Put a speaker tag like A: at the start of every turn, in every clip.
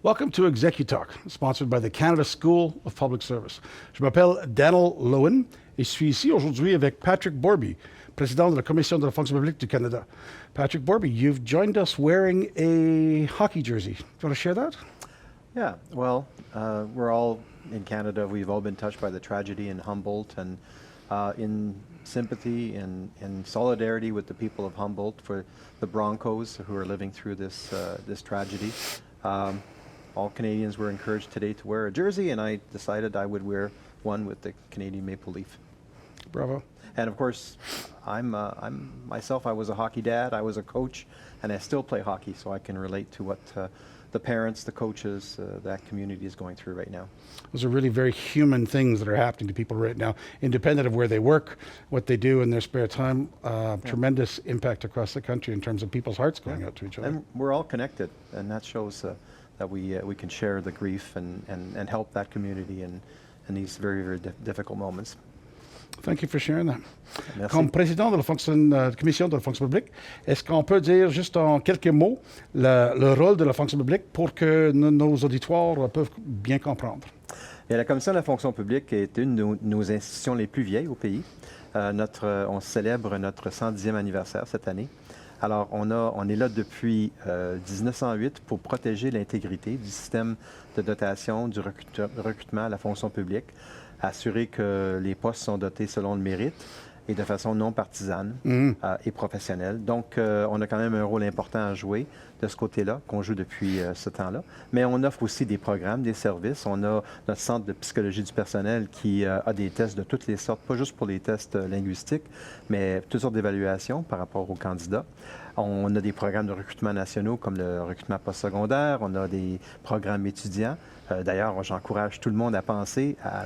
A: Welcome to ExecuTalk, sponsored by the Canada School of Public Service. Je m'appelle Daniel Lowen et je suis ici aujourd'hui avec Patrick Borbey, président de la Commission de la fonction publique du Canada. Patrick Borbey, you've joined us wearing a hockey jersey. Do you want to share that?
B: Yeah, well, we're all in Canada. We've all been touched by the tragedy in Humboldt, and in sympathy and solidarity with the people of Humboldt for the Broncos who are living through this tragedy. All Canadians were encouraged today to wear a jersey, and I decided I would wear one with the Canadian maple leaf.
A: Bravo.
B: And of course, I'm myself. I was a hockey dad. I was a coach, and I still play hockey, so I can relate to what the parents, the coaches, that community is going through right now.
A: Those are really very human things that are happening to people right now, independent of where they work, what they do in their spare time. Tremendous impact across the country in terms of people's hearts going out to each other.
B: And we're all connected, and that shows that we can share the grief and help that community in these very, very difficult moments.
A: Thank you for sharing that.
B: Merci.
A: Comme président de la Commission de la fonction publique, est-ce qu'on peut dire juste en quelques mots le rôle de la fonction publique pour que nos auditoires peuvent bien comprendre?
B: Et la Commission de la fonction publique est une de nos institutions les plus vieilles au pays. On célèbre notre 110e anniversaire cette année. Alors, on est là depuis 1908 pour protéger l'intégrité du système de dotation, du recrutement à la fonction publique, assurer que les postes sont dotés selon le mérite et de façon non partisane et professionnelle. Donc, on a quand même un rôle important à jouer de ce côté-là, qu'on joue depuis ce temps-là. Mais on offre aussi des programmes, des services. On a notre centre de psychologie du personnel qui a des tests de toutes les sortes, pas juste pour les tests linguistiques, mais toutes sortes d'évaluations par rapport aux candidats. On a des programmes de recrutement nationaux comme le recrutement postsecondaire. On a des programmes étudiants. D'ailleurs, j'encourage tout le monde à penser à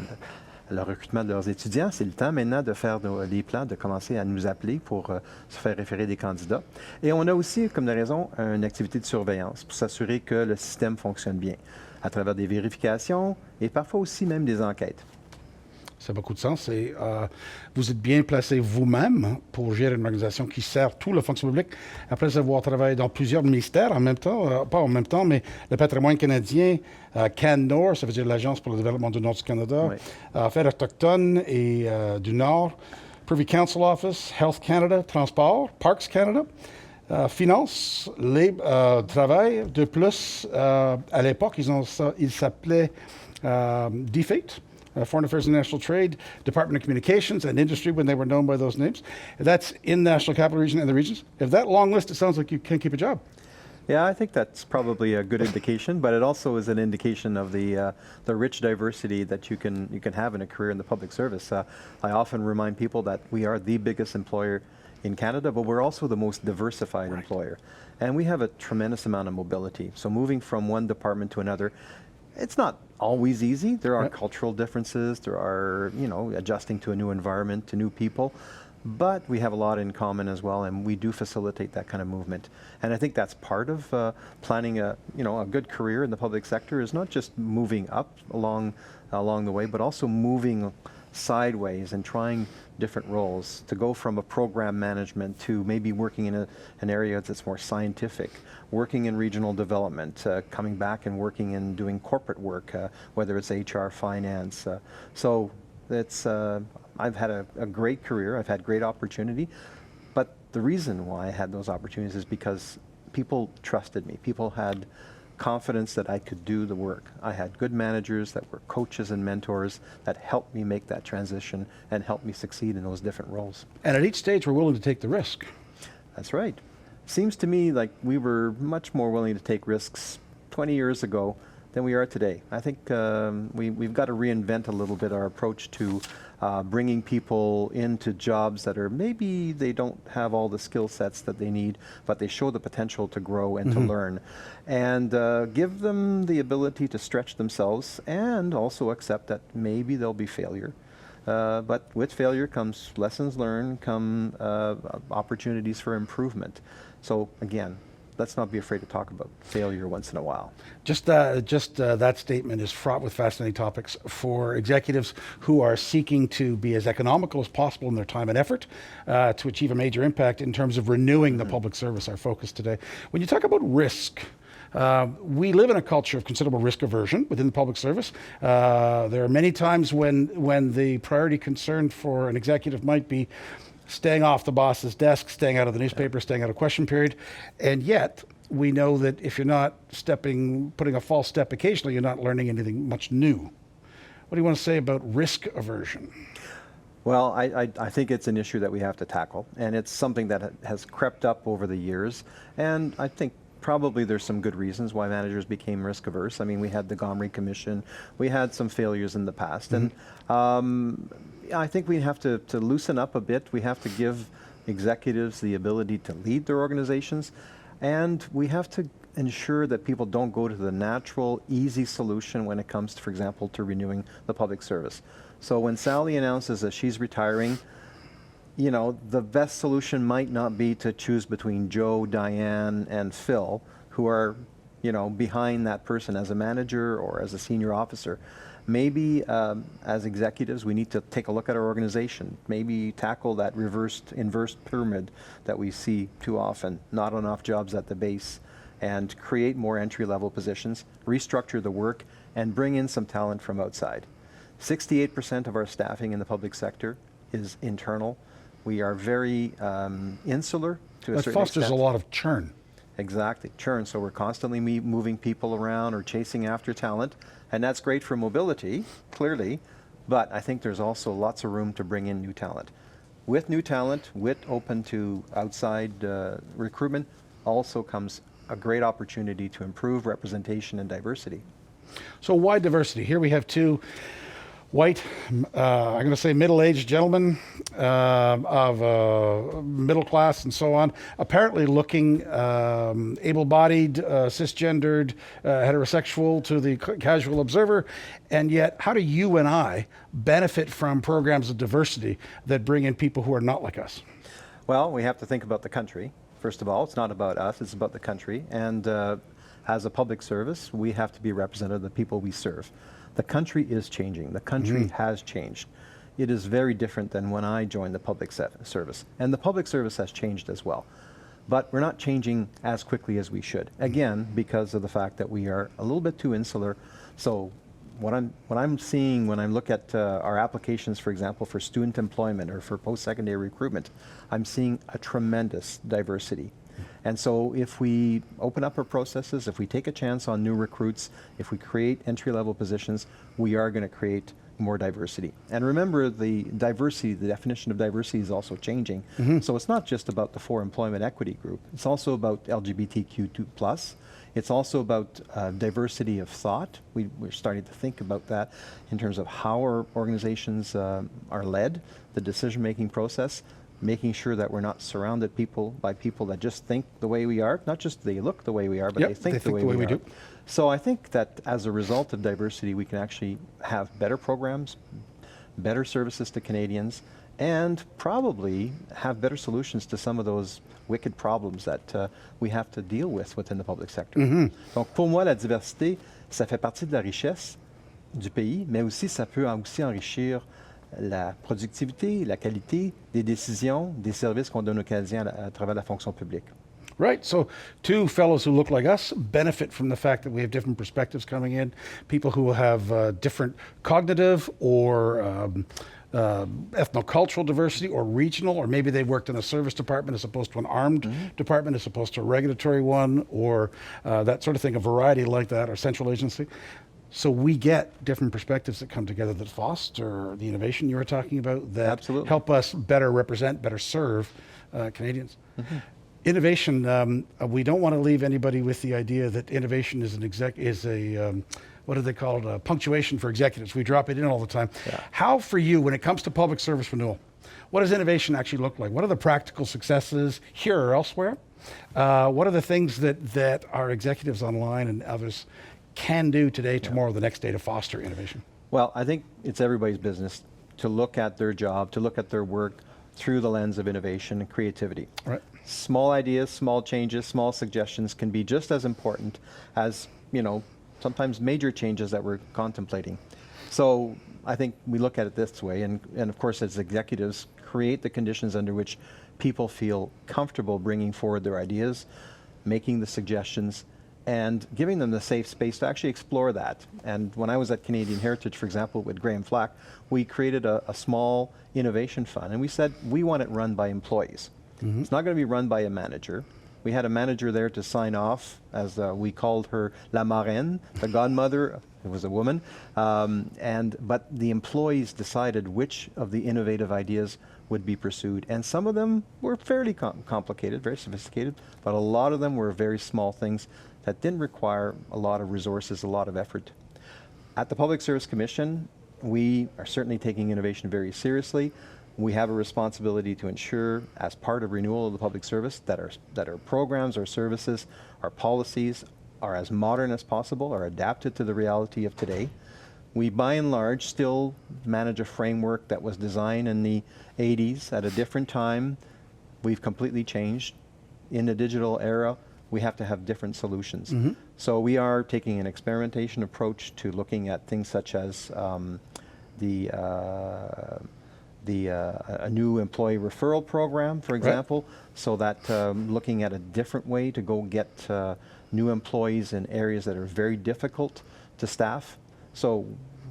B: le recrutement de leurs étudiants. C'est le temps maintenant de faire les plans, de commencer à nous appeler pour se faire référer des candidats. Et on a aussi, comme de raison, une activité de surveillance pour s'assurer que le système fonctionne bien à travers des vérifications et parfois aussi même des enquêtes.
A: Ça a beaucoup de sens. Et vous êtes bien placé vous-même pour gérer une organisation qui sert toute la fonction publique, après avoir travaillé dans plusieurs ministères en même temps, pas en même temps, mais le patrimoine canadien, CanNor, ça veut dire l'Agence pour le développement du Nord du Canada,
B: Oui.
A: Affaires autochtones et du Nord, Privy Council Office, Health Canada, Transport, Parks Canada, Finances, Travail. De plus, à l'époque, ils s'appelaient DFATE. Foreign Affairs and National Trade, Department of Communications and Industry when they were known by those names. That's in the National Capital Region and the regions. If that long list, it sounds like you can't keep a job.
B: Yeah, I think that's probably a good indication, but it also is an indication of the rich diversity that you can have in a career in the public service. I often remind people that we are the biggest employer in Canada, but we're also the most diversified employer. And we have a tremendous amount of mobility. So moving from one department to another, it's not always easy. There are cultural differences. There are, adjusting to a new environment, to new people. But we have a lot in common as well, and we do facilitate that kind of movement. And I think that's part of planning a good career in the public sector is not just moving up along the way, but also moving sideways and trying different roles, to go from a program management to maybe working in an area that's more scientific, working in regional development, coming back and working in doing corporate work, whether it's HR, finance. So it's, I've had a great career, I've had great opportunity, but the reason why I had those opportunities is because people trusted me. People had confidence that I could do the work. I had good managers that were coaches and mentors that helped me make that transition and helped me succeed in those different roles.
A: And at each stage, we're willing to take the risk.
B: That's right. Seems to me like we were much more willing to take risks 20 years ago than we are today. I think we've got to reinvent a little bit our approach to bringing people into jobs that are maybe they don't have all the skill sets that they need, but they show the potential to grow and to learn, and give them the ability to stretch themselves and also accept that maybe there'll be failure. But with failure comes lessons learned, come opportunities for improvement. So again, let's not be afraid to talk about failure once in a while.
A: Just that statement is fraught with fascinating topics for executives who are seeking to be as economical as possible in their time and effort to achieve a major impact in terms of renewing the public service, our focus today. When you talk about risk, We live in a culture of considerable risk aversion within the public service. There are many times when the priority concern for an executive might be staying off the boss's desk, staying out of the newspaper, staying out of question period, and yet we know that if you're not putting a false step occasionally, you're not learning anything much new. What do you want to say about risk aversion?
B: Well, I think it's an issue that we have to tackle, and it's something that has crept up over the years, and I think probably there's some good reasons why managers became risk averse. I mean, we had the Gomery Commission, we had some failures in the past, and I think we have to loosen up a bit. We have to give executives the ability to lead their organizations, and we have to ensure that people don't go to the natural, easy solution when it comes, for example, to renewing the public service. So when Sally announces that she's retiring, you know, the best solution might not be to choose between Joe, Diane, and Phil, who are, you know, behind that person as a manager or as a senior officer. Maybe as executives, we need to take a look at our organization, maybe tackle that inverse pyramid that we see too often, not enough jobs at the base, and create more entry-level positions, restructure the work, and bring in some talent from outside. 68% of our staffing in the public sector is internal. We are very insular to a certain extent.
A: That fosters a lot of churn.
B: Exactly, churn. So we're constantly moving people around or chasing after talent, and that's great for mobility, clearly, but I think there's also lots of room to bring in new talent. With new talent, open to outside recruitment, also comes a great opportunity to improve representation and diversity.
A: So why diversity? Here we have two white, I'm going to say middle-aged gentlemen of middle class and so on, apparently looking able-bodied, cisgendered, heterosexual to the casual observer, and yet how do you and I benefit from programs of diversity that bring in people who are not like us?
B: Well, we have to think about the country. First of all, it's not about us, it's about the country, and as a public service, we have to be representative of the people we serve. The country is changing. The country has changed. It is very different than when I joined the public service. And the public service has changed as well. But we're not changing as quickly as we should. Again, because of the fact that we are a little bit too insular. So what I'm seeing when I look at our applications, for example, for student employment or for post-secondary recruitment, I'm seeing a tremendous diversity. And so if we open up our processes, if we take a chance on new recruits, if we create entry-level positions, we are going to create more diversity. And remember, the definition of diversity is also changing. So it's not just about the for employment equity group. It's also about LGBTQ2+. It's also about diversity of thought. We're starting to think about that in terms of how our organizations are led, the decision-making process, making sure that we're not surrounded by people that just think the way we are, not just they look the way we are, but they think the way we do. So I think that as a result of diversity, we can actually have better programs, better services to Canadians, and probably have better solutions to some of those wicked problems that we have to deal with within the public sector.
C: Donc pour moi, la diversité, ça fait partie de la richesse du pays, mais aussi ça peut aussi enrichir la productivité, la qualité des décisions, des services qu'on donne aux Canadiens à travers la fonction publique.
A: Right. So two fellows who look like us benefit from the fact that we have different perspectives coming in, people who have different cognitive or ethnocultural diversity or regional, or maybe they worked in a service department as opposed to an armed department as opposed to a regulatory one, or that sort of thing, a variety like that, or central agency. So we get different perspectives that come together that foster the innovation you were talking about, that help us better represent, better serve Canadians. Innovation, we don't want to leave anybody with the idea that innovation is what do they call it, punctuation for executives. We drop it in all the time. How for you, when it comes to public service renewal, what does innovation actually look like? What are the practical successes here or elsewhere? What are the things that our executives online and others can do today, tomorrow, the next day to foster innovation?
B: Well, I think it's everybody's business to look at their job, to look at their work through the lens of innovation and creativity.
A: Right.
B: Small ideas, small changes, small suggestions can be just as important as, sometimes major changes that we're contemplating. So I think we look at it this way, and of course as executives, create the conditions under which people feel comfortable bringing forward their ideas, making the suggestions, and giving them the safe space to actually explore that. And when I was at Canadian Heritage, for example, with Graham Flack, we created a small innovation fund, and we said we want it run by employees. It's not going to be run by a manager. We had a manager there to sign off, as we called her La Marraine, the godmother. It was a woman. But the employees decided which of the innovative ideas would be pursued. And some of them were fairly complicated, very sophisticated, but a lot of them were very small things that didn't require a lot of resources, a lot of effort. At the Public Service Commission, we are certainly taking innovation very seriously. We have a responsibility to ensure, as part of renewal of the public service, that our programs, our services, our policies are as modern as possible, are adapted to the reality of today. We, by and large, still manage a framework that was designed in the 80s at a different time. We've completely changed. In the digital era, we have to have different solutions. So we are taking an experimentation approach to looking at things such as a new employee referral program, for example, so that looking at a different way to go get new employees in areas that are very difficult to staff. So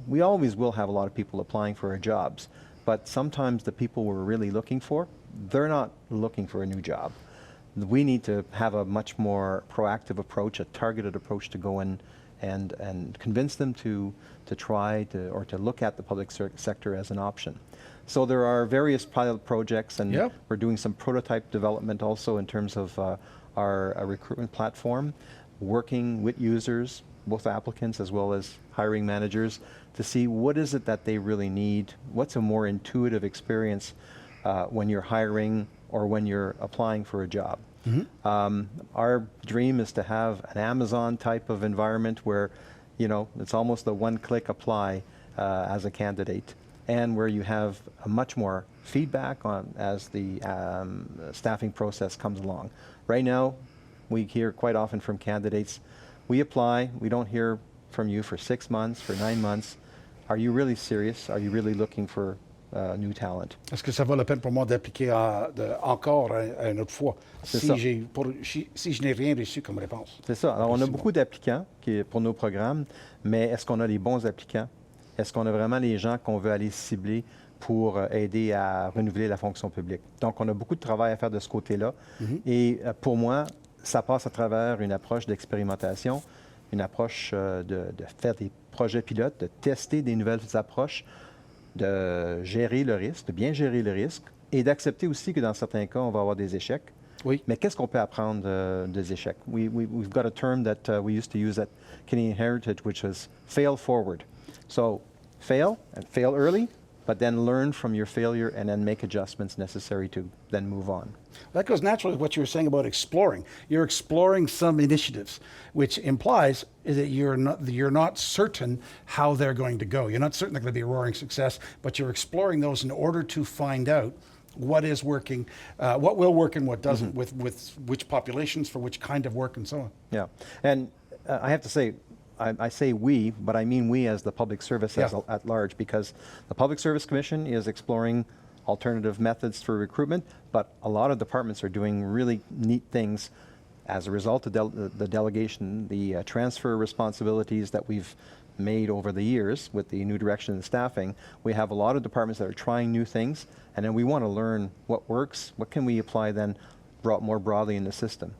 B: we always will have a lot of people applying for our jobs, but sometimes the people we're really looking for, they're not looking for a new job. We need to have a much more proactive approach, a targeted approach to go in and convince them to try to, or to look at the public sector as an option. So there are various pilot projects, and we're doing some prototype development also in terms of our recruitment platform, working with users, both applicants as well as hiring managers, to see what is it that they really need, what's a more intuitive experience when you're hiring or when you're applying for a job. Our dream is to have an Amazon type of environment where, you know, it's almost a one-click apply as a candidate, and where you have a much more feedback on as the staffing process comes along. Right now, we hear quite often from candidates, we apply, we don't hear from you for 6 months, for 9 months. Are you really serious? Are you really looking for new talent?
A: Est-ce que ça vaut la peine pour moi d'appliquer encore à une autre fois si je n'ai rien reçu comme réponse?
B: C'est ça. Alors, on a beaucoup d'applicants pour nos programmes, mais est-ce qu'on a les bons applicants? Est-ce qu'on a vraiment les gens qu'on veut aller cibler pour aider à renouveler la fonction publique? Donc, on a beaucoup de travail à faire de ce côté-là. Et pour moi, ça passe à travers une approche d'expérimentation, une approche de faire des projets pilotes, de tester des nouvelles approches, de gérer le risque, de bien gérer le risque, et d'accepter aussi que dans certains cas, on va avoir des échecs.
A: Oui.
B: Mais qu'est-ce qu'on peut apprendre des échecs? We've got a term that we used to use at Canadian Heritage, which was fail forward. So fail, and fail early, but then learn from your failure and then make adjustments necessary to then move on.
A: That goes naturally with what you were saying about exploring. You're exploring some initiatives, which implies is that you're not certain how they're going to go. You're not certain they're going to be a roaring success, but you're exploring those in order to find out what is working, what will work and what doesn't, with which populations, for which kind of work, and so on.
B: Yeah, and I have to say, I say we, but I mean we as the public service at large, because the Public Service Commission is exploring alternative methods for recruitment, but a lot of departments are doing really neat things as a result of the delegation, the transfer responsibilities that we've made over the years with the new direction in staffing. We have a lot of departments that are trying new things, and then we want to learn what works, what can we apply then more broadly in the system.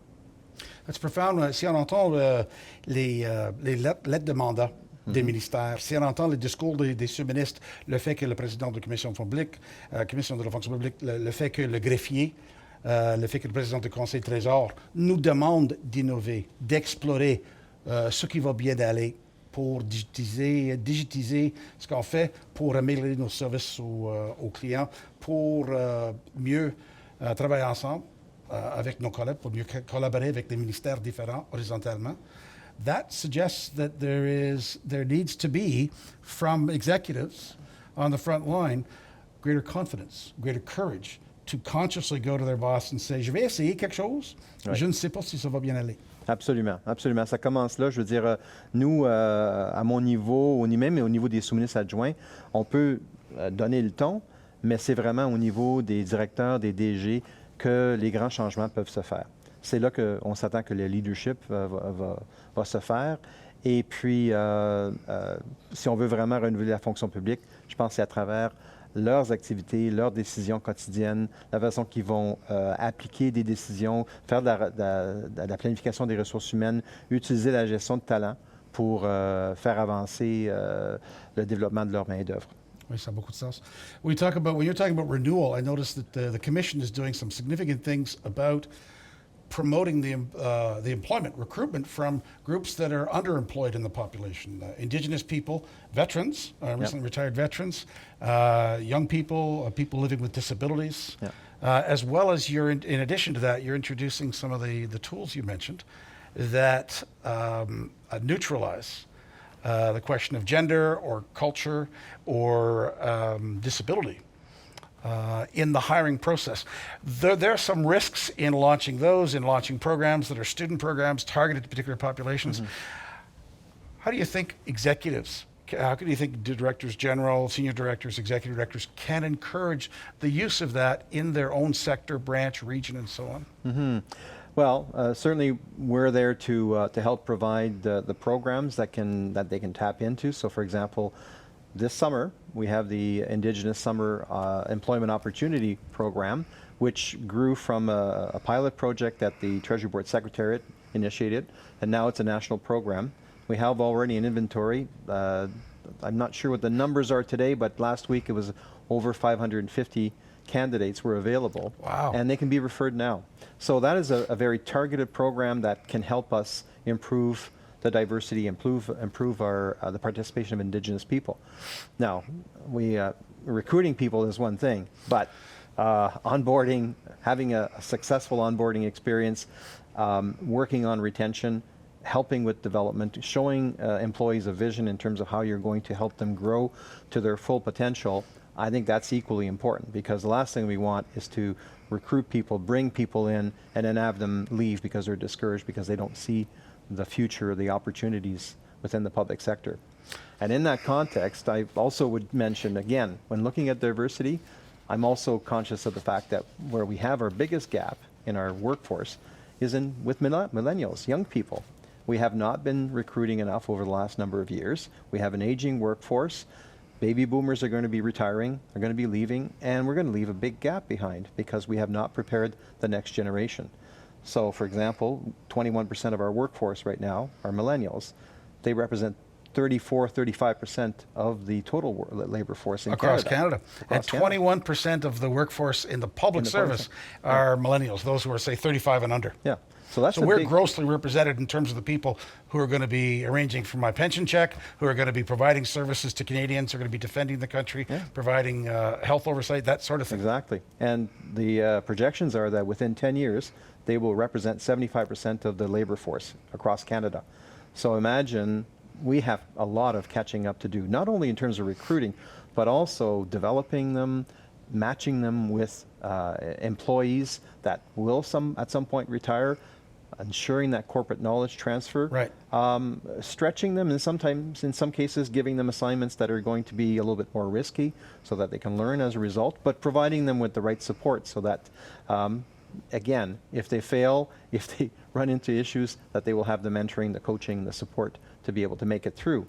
A: That's profound. Si on entend les lettres de mandat des ministères, si on entend les discours des sous-ministres, le fait que le président de la Commission publique, Commission de la fonction publique, le fait que le greffier, le fait que le président du Conseil Trésor nous demande d'innover, d'explorer ce qui va bien aller pour digitiser ce qu'on fait, pour améliorer nos services aux clients, pour mieux travailler ensemble avec nos collègues, pour mieux collaborer avec des ministères différents horizontalement. That suggests that there needs to be, from executives on the front line, greater confidence, greater courage to consciously go to their boss and say, je vais essayer quelque chose, je ne sais pas si ça va bien aller.
B: Absolument, absolument. Ça commence là. Je veux dire, nous, à mon niveau, même au niveau des sous-ministres adjoints, on peut donner le ton, mais c'est vraiment au niveau des directeurs, des DG, que les grands changements peuvent se faire.
C: c'est là qu'on s'attend que le leadership va se faire. Et puis, si on veut vraiment renouveler la fonction publique, je pense que c'est à travers leurs activités, leurs décisions quotidiennes, la façon qu'ils vont appliquer des décisions, faire de la planification des ressources humaines, utiliser la gestion de talent pour faire avancer le développement de leur main-d'œuvre.
A: Oui, ça a beaucoup de sens. When you're talking about renewal, I noticed that the Commission is doing some significant things about promoting the employment, recruitment from groups that are underemployed in the population. Indigenous people, veterans, recently retired veterans, young people, people living with disabilities, as well as in addition to that, you're introducing some of the tools you mentioned that neutralize the question of gender or culture or disability in the hiring process. There are some risks in launching programs that are student programs targeted to particular populations. How do you think how do you think directors general, senior directors, executive directors can encourage the use of that in their own sector, branch, region, and so on?
C: Well, certainly we're there to help provide the programs that they can tap into. So, for example, this summer we have the Indigenous Summer Employment Opportunity Program, which grew from a pilot project that the Treasury Board Secretariat initiated, and now it's a national program. We have already an inventory. I'm not sure what the numbers are today, but last week it was over 550 candidates were available.
A: Wow.
C: And they can be referred now. So that is a very targeted program that can help us improve the diversity, improve the participation of Indigenous people. Now, recruiting people is one thing, but onboarding, having a successful onboarding experience, working on retention, helping with development, showing employees a vision in terms of how you're going to help them grow to their full potential, I think that's equally important, because the last thing we want is to recruit people, bring people in, and then have them leave because they're discouraged because they don't see the future, the opportunities within the public sector. And in that context, I also would mention, again, when looking at diversity, I'm also conscious of the fact that where we have our biggest gap in our workforce is with millennials, young people. We have not been recruiting enough over the last number of years. We have an aging workforce. Baby boomers are going to be retiring, are going to be leaving, and we're going to leave a big gap behind because we have not prepared the next generation. So, for example, 21% of our workforce right now are millennials. They represent 35% of the total labor force in
A: across
C: Canada.
A: And 21% of the workforce in the public service are millennials, those who are, say, 35 and under.
C: Yeah. So
A: we're grossly represented in terms of the people who are going to be arranging for my pension check, who are going to be providing services to Canadians, who are going to be defending the country, providing health oversight, that sort of thing.
C: Exactly. And the projections are that within 10 years, they will represent 75% of the labor force across Canada. So imagine we have a lot of catching up to do, not only in terms of recruiting, but also developing them, matching them with employees that will at some point retire, ensuring that corporate knowledge transfer,
A: right.
C: Stretching them, and sometimes, in some cases, giving them assignments that are going to be a little bit more risky so that they can learn as a result, but providing them with the right support so that, again, if they fail, if they run into issues, that they will have the mentoring, the coaching, the support to be able to make it through.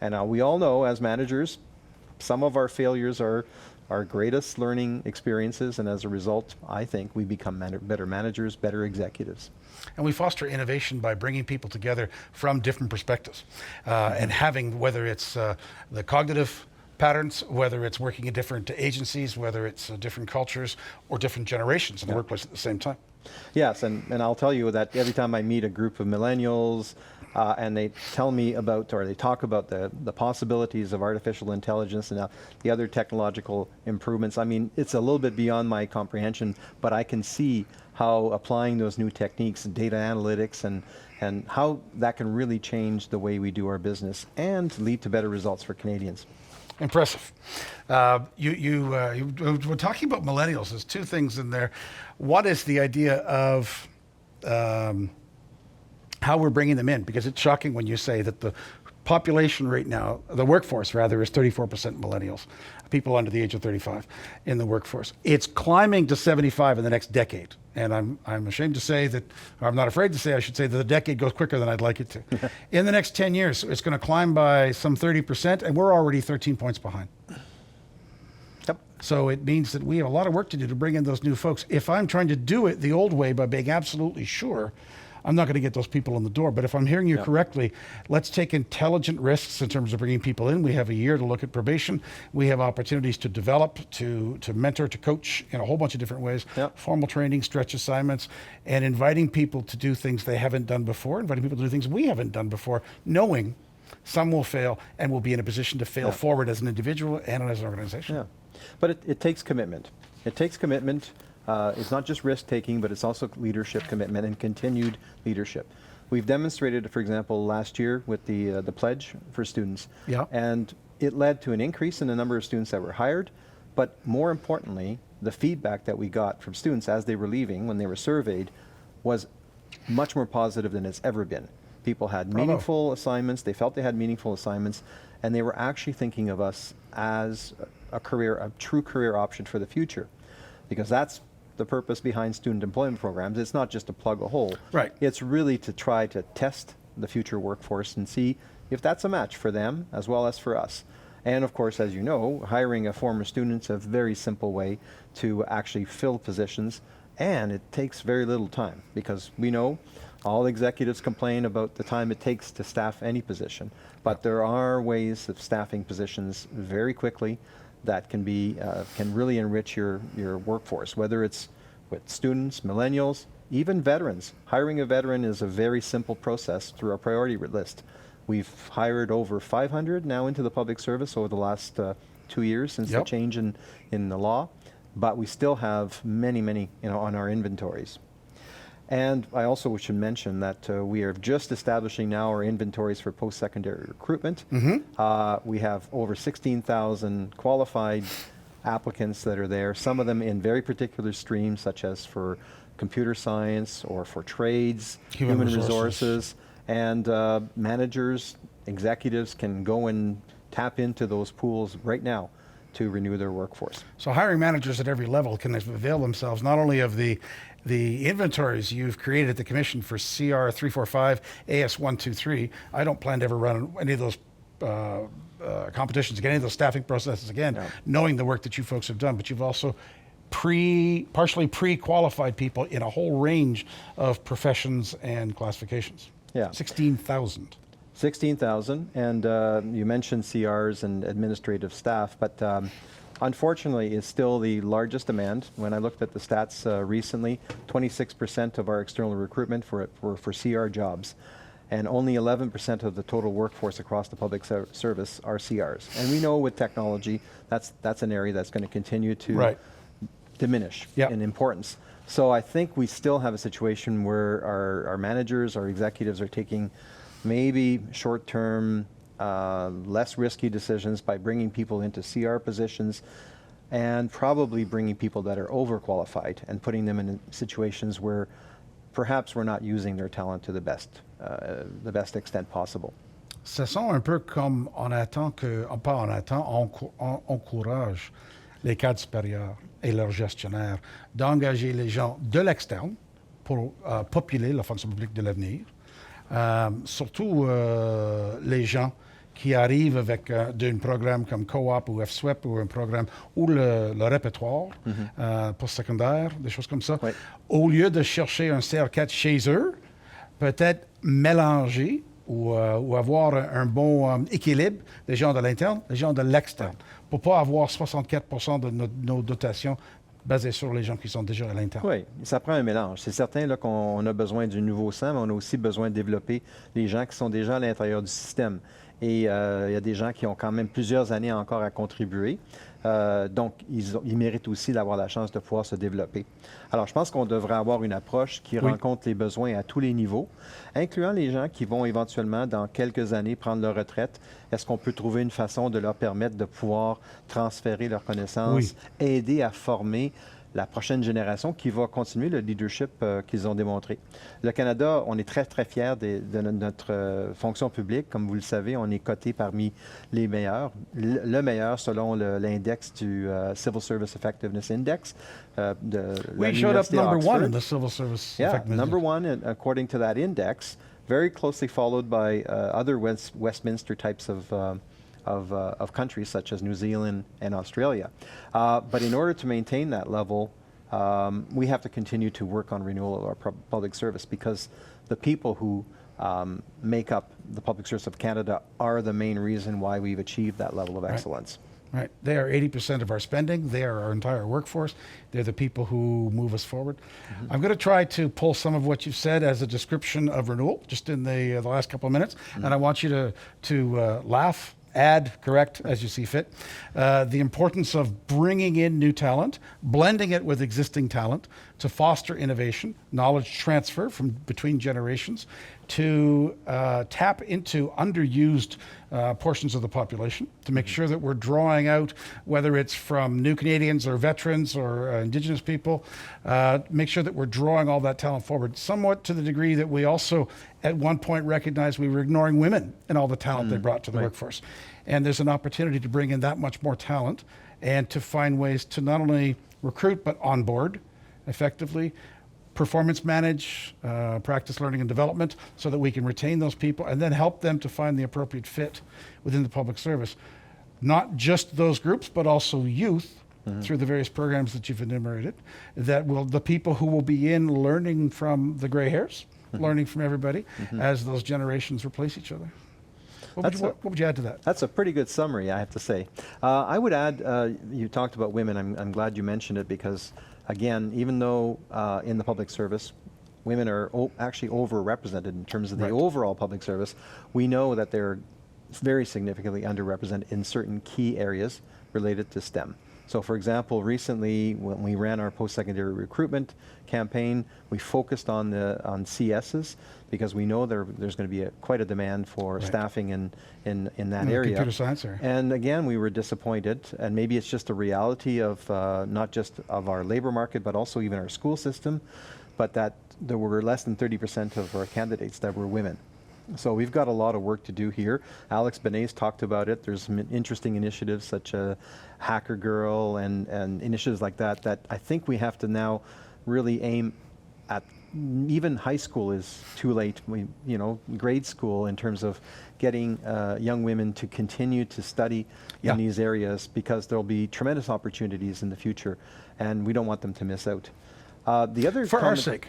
C: And we all know, as managers, some of our failures are our greatest learning experiences, and as a result, I think we become better managers, better executives.
A: And we foster innovation by bringing people together from different perspectives and having, whether it's the cognitive patterns, whether it's working in different agencies, whether it's different cultures or different generations in the workplace at the same time.
C: Yes, and I'll tell you that every time I meet a group of millennials and they tell me about, or they talk about the possibilities of artificial intelligence and the other technological improvements, I mean, it's a little bit beyond my comprehension, but I can see how applying those new techniques, data analytics, and how that can really change the way we do our business and lead to better results for Canadians.
A: Impressive. You were talking about millennials. There's two things in there. One is the idea of how we're bringing them in, because it's shocking when you say that the population right now, the workforce rather, is 34% millennials, people under the age of 35 in the workforce. It's climbing to 75 in the next decade. and I'm ashamed to say that, or I'm not afraid to say, I should say, that the decade goes quicker than I'd like it to. In the next 10 years, it's going to climb by some 30%, and we're already 13 points behind.
B: Yep.
A: So it means that we have a lot of work to do to bring in those new folks. If I'm trying to do it the old way by being absolutely sure, I'm not going to get those people in the door. But if I'm hearing you correctly, let's take intelligent risks in terms of bringing people in. We have a year to look at probation. We have opportunities to develop, to mentor, to coach in a whole bunch of different ways.
B: Yep.
A: Formal training, stretch assignments, and inviting people to do things they haven't done before, inviting people to do things we haven't done before, knowing some will fail and will be in a position to fail forward as an individual and as an organization.
B: Yeah. But it takes commitment. It takes commitment. It's not just risk-taking, but it's also leadership commitment and continued leadership. We've demonstrated, for example, last year with the pledge for students, and it led to an increase in the number of students that were hired, but more importantly, the feedback that we got from students as they were leaving, when they were surveyed, was much more positive than it's ever been. People had meaningful assignments, they felt they had meaningful assignments, and they were actually thinking of us as a true career option for the future, because that's the purpose behind student employment programs. It's not just to plug a hole.
A: Right.
B: It's really to try to test the future workforce and see if that's a match for them as well as for us. And of course, as you know, hiring a former student is a very simple way to actually fill positions, and it takes very little time, because we know all executives complain about the time it takes to staff any position, but there are ways of staffing positions very quickly that can really enrich your workforce, whether it's with students, millennials, even veterans. Hiring a veteran is a very simple process through our priority list. We've hired over 500 now into the public service over the last 2 years since the change in the law, but we still have many on our inventories. And I also should mention that we are just establishing now our inventories for post-secondary recruitment. We have over 16,000 qualified applicants that are there, some of them in very particular streams, such as for computer science or for trades, human resources, and managers, executives can go and tap into those pools right now to renew their workforce.
A: So hiring managers at every level can avail themselves not only of the inventories you've created at the Commission for CR 345, AS 123. I don't plan to ever run any of those competitions again, any of those staffing processes again, knowing the work that you folks have done. But you've also partially pre-qualified people in a whole range of professions and classifications. 16,000.
B: 16,000, and you mentioned CRs and administrative staff, but unfortunately, is still the largest demand. When I looked at the stats recently, 26% of our external recruitment were for CR jobs, and only 11% of the total workforce across the public service are CRs. And we know with technology, that's an area that's going to continue to diminish in importance. So I think we still have a situation where our managers, our executives are taking maybe short-term, less risky decisions by bringing people into CR positions, and probably bringing people that are overqualified and putting them in situations where perhaps we're not using their talent to the best extent possible.
A: Ce sont un peu comme on attend on encourage les cadres supérieurs et leurs gestionnaires d'engager les gens de l'externe pour populer la fonction publique de l'avenir. Surtout les gens qui arrivent avec un programme comme Co-op ou FSWEP ou un programme ou le répertoire postsecondaire, des choses comme ça. Au lieu de chercher un CR4 chez eux, peut-être mélanger ou avoir un bon équilibre des gens de l'interne, des gens de l'externe, pour ne pas avoir 64% de nos dotations basées sur les gens qui sont déjà à l'interne.
B: Oui, ça prend un mélange. C'est certain là, qu'on a besoin du nouveau sang, mais on a aussi besoin de développer les gens qui sont déjà à l'intérieur du système. Et il y a des gens qui ont quand même plusieurs années encore à contribuer. Donc, ils méritent aussi d'avoir la chance de pouvoir se développer. Alors, je pense qu'on devrait avoir une approche qui rencontre les besoins à tous les niveaux, incluant les gens qui vont éventuellement, dans quelques années, prendre leur retraite. Est-ce qu'on peut trouver une façon de leur permettre de pouvoir transférer leurs connaissances, aider à former
C: la prochaine génération qui va continuer le leadership qu'ils ont démontré. Le Canada, on est très, très fiers de notre fonction publique. Comme vous le savez, on est coté parmi les meilleurs, le meilleur selon l'index du Civil Service Effectiveness Index de
A: We
C: la
A: showed up
C: Université
A: number one
C: Oxford.
A: in the Civil Service
C: Yeah,
A: Effectiveness.
C: number one according to that index, very closely followed by other Westminster types of countries such as New Zealand and Australia. But in order to maintain that level, we have to continue to work on renewal of our public service because the people who make up the public service of Canada are the main reason why we've achieved that level of excellence.
A: Right. They are 80% of our spending. They are our entire workforce. They're the people who move us forward. I'm going to try to pull some of what you've said as a description of renewal just in the last couple of minutes. And I want you to laugh, add, correct as you see fit. The importance of bringing in new talent, blending it with existing talent to foster innovation, knowledge transfer from between generations, to tap into underused portions of the population, to make sure that we're drawing out, whether it's from new Canadians or veterans or Indigenous people, make sure that we're drawing all that talent forward, somewhat to the degree that we also at one point recognized we were ignoring women and all the talent they brought to the workforce. And there's an opportunity to bring in that much more talent and to find ways to not only recruit but onboard effectively, performance manage, practice learning and development so that we can retain those people and then help them to find the appropriate fit within the public service. Not just those groups, but also youth through the various programs that you've enumerated, the people who will be in learning from the gray hairs, learning from everybody as those generations replace each other. What would you add to that?
C: That's a pretty good summary, I have to say. I would add, you talked about women. I'm glad you mentioned it because, again, even though in the public service, women are actually overrepresented in terms of the overall public service, we know that they're very significantly underrepresented in certain key areas related to STEM. So for example, recently when we ran our post-secondary recruitment campaign, we focused on CSs because we know there's going to be quite a demand for staffing in that area.
A: Computer science area.
C: And again, we were disappointed, and maybe it's just a reality of not just of our labor market, but also even our school system, but that there were less than 30% of our candidates that were women. So we've got a lot of work to do here. Alex Benet's talked about it. There's some interesting initiatives such as Hacker Girl and initiatives like that that I think we have to now really aim at. Even high school is too late. Grade school in terms of getting young women to continue to study in these areas because there'll be tremendous opportunities in the future, and we don't want them to miss out. The other
A: for our sake,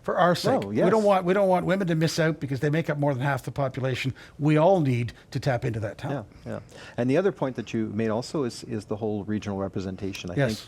A: for our sake,
C: yes.
A: we don't want women to miss out because they make up more than half the population. We all need to tap into that talent.
C: Yeah. And the other point that you made also is the whole regional representation. I think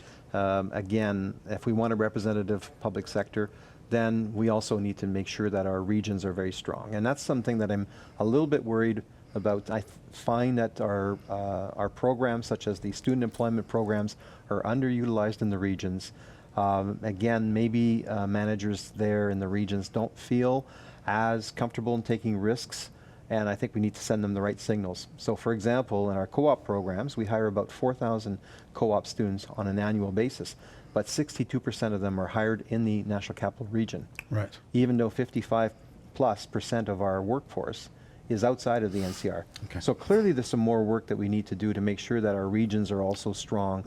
C: again, if we want a representative public sector, then we also need to make sure that our regions are very strong, and that's something that I'm a little bit worried about. I find that our programs, such as the student employment programs, are underutilized in the regions. Again, maybe managers there in the regions don't feel as comfortable in taking risks, and I think we need to send them the right signals. So for example, in our co-op programs, we hire about 4,000 co-op students on an annual basis, but 62% of them are hired in the National Capital Region.
A: Right.
C: Even though 55+% of our workforce is outside of the NCR.
A: Okay.
C: So clearly there's some more work that we need to do to make sure that our regions are also strong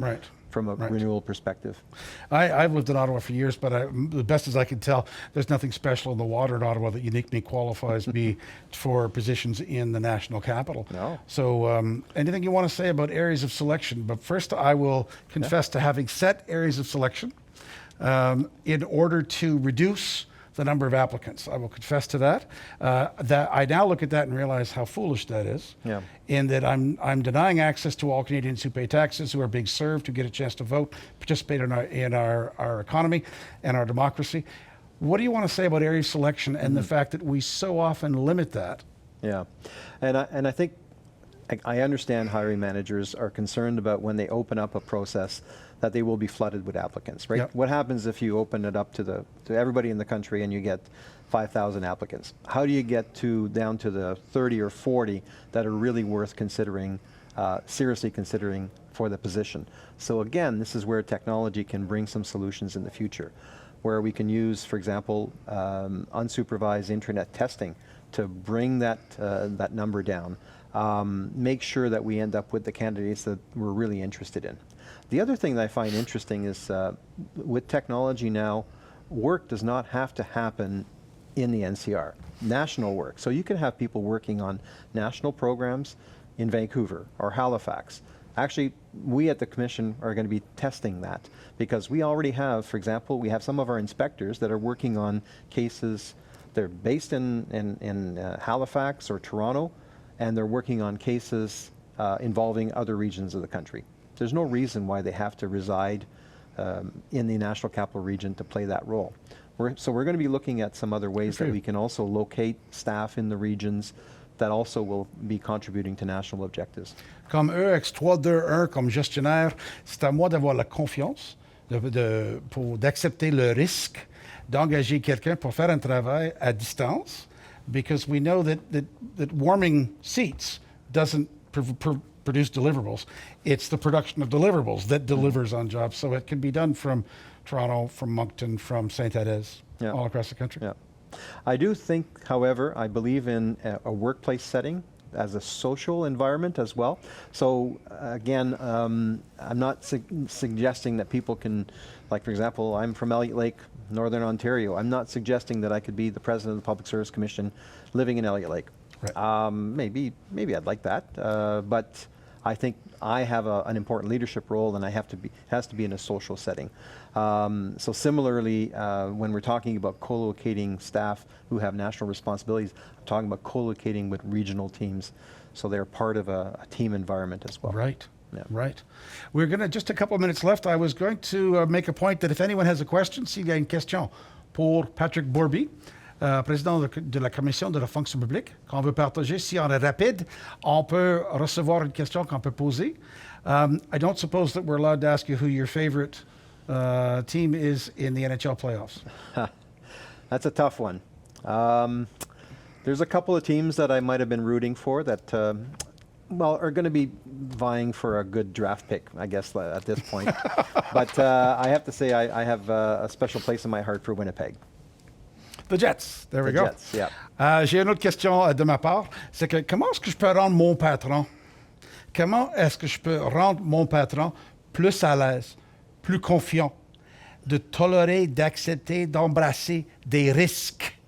C: from a renewal perspective.
A: I've lived in Ottawa for years, but the best as I can tell, there's nothing special in the water in Ottawa that uniquely qualifies me for positions in the national capital.
C: No.
A: So anything you want to say about areas of selection? But first I will confess to having set areas of selection in order to reduce the number of applicants. I will confess to that. That I now look at that and realize how foolish that is.
C: Yeah.
A: In that I'm denying access to all Canadians who pay taxes, who are being served, who get a chance to vote, participate in our economy and our democracy. What do you want to say about area selection and the fact that we so often limit that?
C: Yeah, and I think I understand hiring managers are concerned about when they open up a process that they will be flooded with applicants, right?
A: Yep.
C: What happens if you open it up to everybody in the country and you get 5,000 applicants? How do you get down to the 30 or 40 that are really worth considering
B: seriously considering for the position. So again, this is where technology can bring some solutions in the future, where we can use, for example, unsupervised internet testing to bring that number down, make sure that we end up with the candidates that we're really interested in. The other thing that I find interesting is with technology now, work does not have to happen in the NCR, national work. So you can have people working on national programs in Vancouver or Halifax. Actually, we at the Commission are going to be testing that because we already have, for example, we have some of our inspectors that are working on cases. They're based in Halifax or Toronto, and they're working on cases involving other regions of the country. There's no reason why they have to reside in the National Capital Region to play that role. So we're going to be looking at some other ways that we can also locate staff in the regions that also will be contributing to national objectives.
A: Comme EX 321 comme gestionnaire, c'est à moi d'avoir la confiance, d'accepter le risque, d'engager quelqu'un pour faire un travail à distance, because we know that warming seats doesn't produce deliverables. It's the production of deliverables that delivers on jobs. So it can be done from Toronto, from Moncton, from Saint-Thérèse, all across the country.
B: Yeah. I do think, however, I believe in a workplace setting as a social environment as well. So again, I'm not suggesting that people can, like for example, I'm from Elliott Lake, Northern Ontario. I'm not suggesting that I could be the president of the Public Service Commission living in Elliott Lake. Right. Maybe I'd like that, but I think I have an important leadership role, and has to be in a social setting. So similarly, when we're talking about co-locating staff who have national responsibilities, I'm talking about co-locating with regional teams, so they're part of a team environment as well.
A: Right.
B: Yeah.
A: Right. We're going to, just a couple of minutes left. I was going to make a point that if anyone has a question, s'il y a une question pour Patrick Borbey, président de la Commission de la fonction publique, qu'on veut partager, si on est rapide, on peut recevoir une question qu'on peut poser. I don't suppose that we're allowed to ask you who your favorite team is in the NHL playoffs.
B: That's a tough one. There's a couple of teams that I might have been rooting for that are going to be vying for a good draft pick, I guess, at this point. But I have to say I have a special place in my heart for Winnipeg.
A: The Jets, there we go.
B: Jets, yeah.
A: J'ai une autre question de ma part, c'est que comment est-ce que je peux rendre mon patron, plus à l'aise, plus confiant, de tolérer, d'accepter, d'embrasser des risques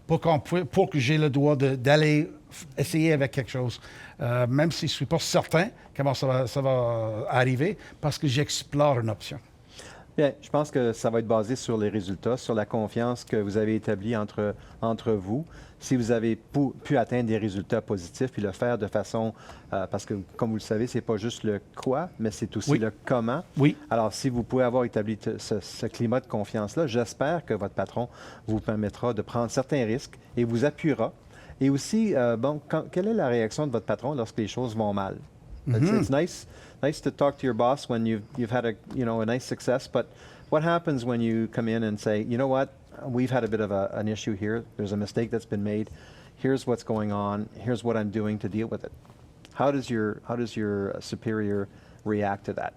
A: pour que j'ai le droit d'aller essayer avec quelque chose, même si je ne suis pas certain comment ça va arriver, parce que j'explore une option.
B: Bien, je pense que ça va être basé sur les résultats, sur la confiance que vous avez établie entre vous. Si vous avez pu atteindre des résultats positifs, puis le faire de façon... parce que, comme vous le savez, c'est pas juste le quoi, mais c'est aussi le comment.
A: Oui.
B: Alors, si vous pouvez avoir établi ce climat de confiance-là, j'espère que votre patron vous permettra de prendre certains risques et vous appuiera. Et aussi, quelle est la réaction de votre patron lorsque les choses vont mal? It's nice to talk to your boss when you've had a nice success, but what happens when you come in and say, you know what, we've had a bit of an issue here, there's a mistake that's been made, here's what's going on, here's what I'm doing to deal with it. How does your superior react to that?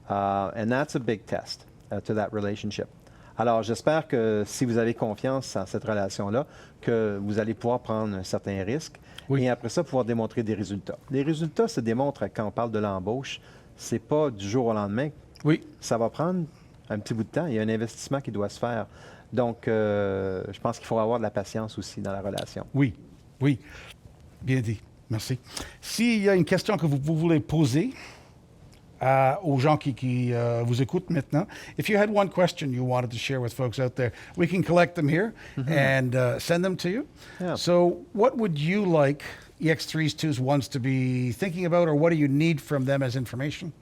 B: And that's a big test to that relationship. Alors, j'espère que si vous avez confiance en cette relation-là, que vous allez pouvoir prendre un certain risque et après ça, pouvoir démontrer des résultats. Les résultats se démontrent quand on parle de l'embauche. C'est pas du jour au lendemain.
A: Oui.
B: Ça va prendre un petit bout de temps. Il y a un investissement qui doit se faire. Donc, je pense qu'il faut avoir de la patience aussi dans la relation.
A: Oui, oui. Bien dit. Merci. S'il y a une question que vous voulez poser aux gens qui vous écoutent maintenant, if you had one question you wanted to share with folks out there, we can collect them here and send them to you.
B: Yeah.
A: So what would you like EX3's 2's 1's to be thinking about, or what do you need from them as information?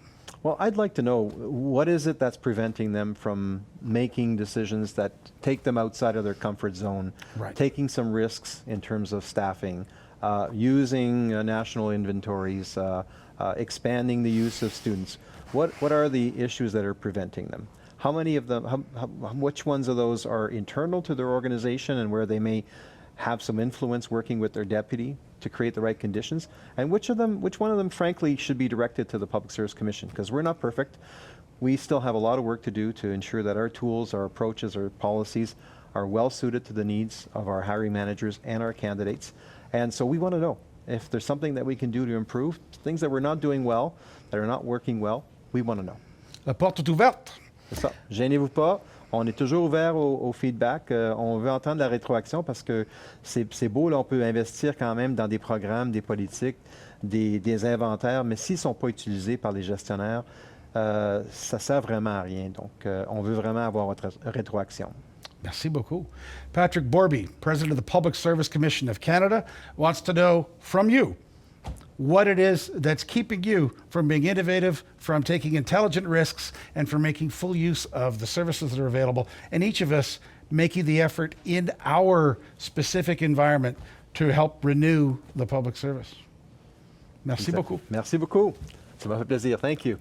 B: Well, I'd like to know, what is it that's preventing them from making decisions that take them outside of their comfort zone, taking some risks in terms of staffing, using national inventories, expanding the use of students? What are the issues that are preventing them? How many of them, which ones of those are internal to their organization and where they may have some influence working with their deputy to create the right conditions, and which one of them, frankly, should be directed to the Public Service Commission, because we're not perfect. We still have a lot of work to do to ensure that our tools, our approaches, our policies are well suited to the needs of our hiring managers and our candidates. And so we want to know if there's something that we can do to improve, things that we're not doing well, that are not working well, we want to know.
A: La porte est ouverte.
B: C'est ça. Gênez-vous pas. On est toujours ouvert au feedback. On veut entendre la rétroaction parce que c'est beau, là, on peut investir quand même dans des programmes, des politiques, des inventaires, mais s'ils ne sont pas utilisés par les gestionnaires, ça ne sert vraiment à rien. Donc, on veut vraiment avoir votre rétroaction.
A: Merci beaucoup. Patrick Borbey, President of the Public Service Commission of Canada, wants to know from you what it is that's keeping you from being innovative, from taking intelligent risks, and from making full use of the services that are available, and each of us making the effort in our specific environment to help renew the public service. Merci beaucoup.
B: Merci beaucoup. Ça m'a fait plaisir. Thank you.